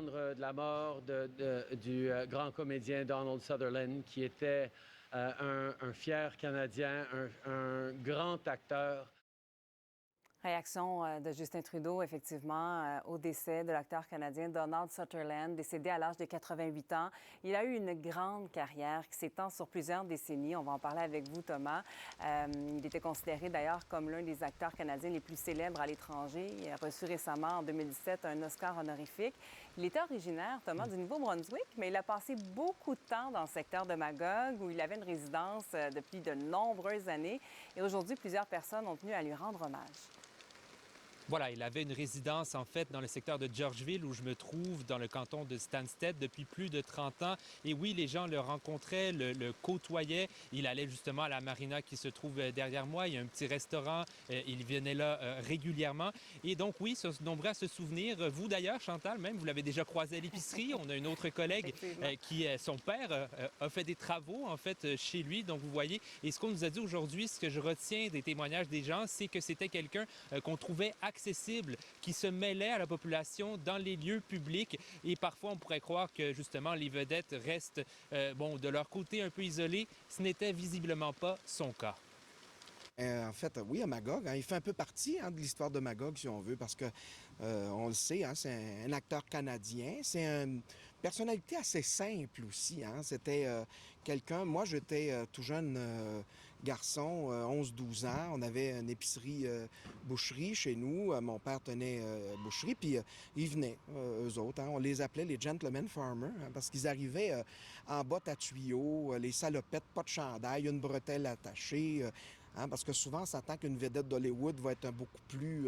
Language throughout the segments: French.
d'apprendre de la mort du grand comédien Donald Sutherland, qui était un fier Canadien, un grand acteur. Réaction de Justin Trudeau, effectivement, au décès de l'acteur canadien Donald Sutherland, décédé à l'âge de 88 ans. Il a eu une grande carrière qui s'étend sur plusieurs décennies. On va en parler avec vous, Thomas. Il était considéré d'ailleurs comme l'un des acteurs canadiens les plus célèbres à l'étranger. Il a reçu récemment, en 2017, un Oscar honorifique. Il était originaire, Thomas, du Nouveau-Brunswick, mais il a passé beaucoup de temps dans le secteur de Magog, où il avait une résidence depuis de nombreuses années. Et aujourd'hui, plusieurs personnes ont tenu à lui rendre hommage. Voilà, il avait une résidence en fait dans le secteur de Georgeville où je me trouve dans le canton de Stansted depuis plus de 30 ans. Et oui, les gens le rencontraient, le côtoyaient. Il allait justement à la marina qui se trouve derrière moi. Il y a un petit restaurant. Il venait là régulièrement. Et donc oui, sont nombreux à se souvenir. Vous d'ailleurs, Chantal, même, vous l'avez déjà croisé à l'épicerie. On a une autre collègue qui, son père, a fait des travaux en fait chez lui. Donc vous voyez. Et ce qu'on nous a dit aujourd'hui, ce que je retiens des témoignages des gens, c'est que c'était quelqu'un qu'on trouvait accessible, qui se mêlait à la population dans les lieux publics. Et parfois, on pourrait croire que, justement, les vedettes restent, de leur côté un peu isolées. Ce n'était visiblement pas son cas. En fait, oui, à Magog, il fait un peu partie de l'histoire de Magog, si on veut, parce que, on le sait, c'est un acteur canadien. C'est une personnalité assez simple aussi. C'était quelqu'un... Moi, j'étais tout jeune garçon, 11-12 ans. On avait une épicerie boucherie chez nous. Mon père tenait boucherie, puis ils venaient, eux autres. On les appelait les gentlemen farmers, parce qu'ils arrivaient en bottes à tuyaux, les salopettes, pas de chandail, une bretelle attachée... parce que souvent, on s'attend qu'une vedette d'Hollywood va être beaucoup plus,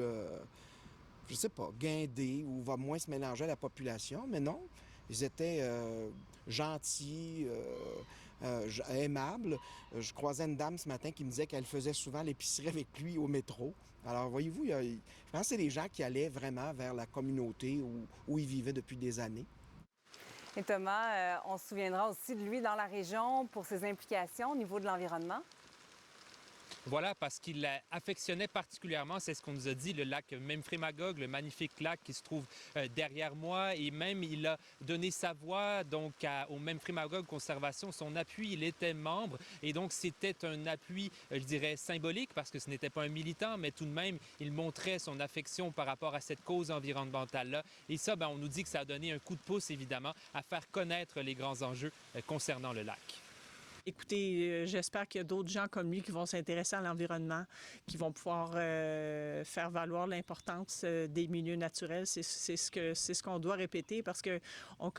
je sais pas, guindée ou va moins se mélanger à la population. Mais non, ils étaient gentils, aimables. Je croisais une dame ce matin qui me disait qu'elle faisait souvent l'épicerie avec lui au métro. Alors, voyez-vous, je pense que c'est des gens qui allaient vraiment vers la communauté où ils vivaient depuis des années. Et Thomas, on se souviendra aussi de lui dans la région pour ses implications au niveau de l'environnement. Voilà, parce qu'il affectionnait particulièrement, c'est ce qu'on nous a dit, le lac Memphremagog, le magnifique lac qui se trouve derrière moi. Et même, il a donné sa voix donc au Memphremagog Conservation, son appui. Il était membre et donc c'était un appui, je dirais, symbolique parce que ce n'était pas un militant, mais tout de même, il montrait son affection par rapport à cette cause environnementale-là. Et ça, on nous dit que ça a donné un coup de pouce, évidemment, à faire connaître les grands enjeux concernant le lac. Écoutez, j'espère qu'il y a d'autres gens comme lui qui vont s'intéresser à l'environnement, qui vont pouvoir faire valoir l'importance des milieux naturels. C'est ce qu'on doit répéter parce que on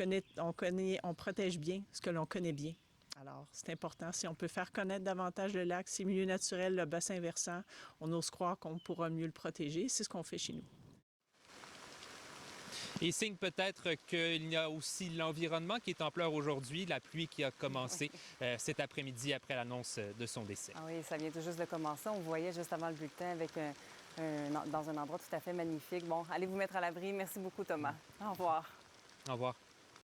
protège bien ce que l'on connaît bien. Alors, c'est important. Si on peut faire connaître davantage le lac, ses milieux naturels, le bassin versant, on ose croire qu'on pourra mieux le protéger. C'est ce qu'on fait chez nous. Et signe peut-être qu'il y a aussi l'environnement qui est en pleurs aujourd'hui, la pluie qui a commencé cet après-midi après l'annonce de son décès. Ah oui, ça vient tout juste de commencer. On vous voyait juste avant le bulletin avec dans un endroit tout à fait magnifique. Bon, allez vous mettre à l'abri. Merci beaucoup, Thomas. Au revoir. Au revoir.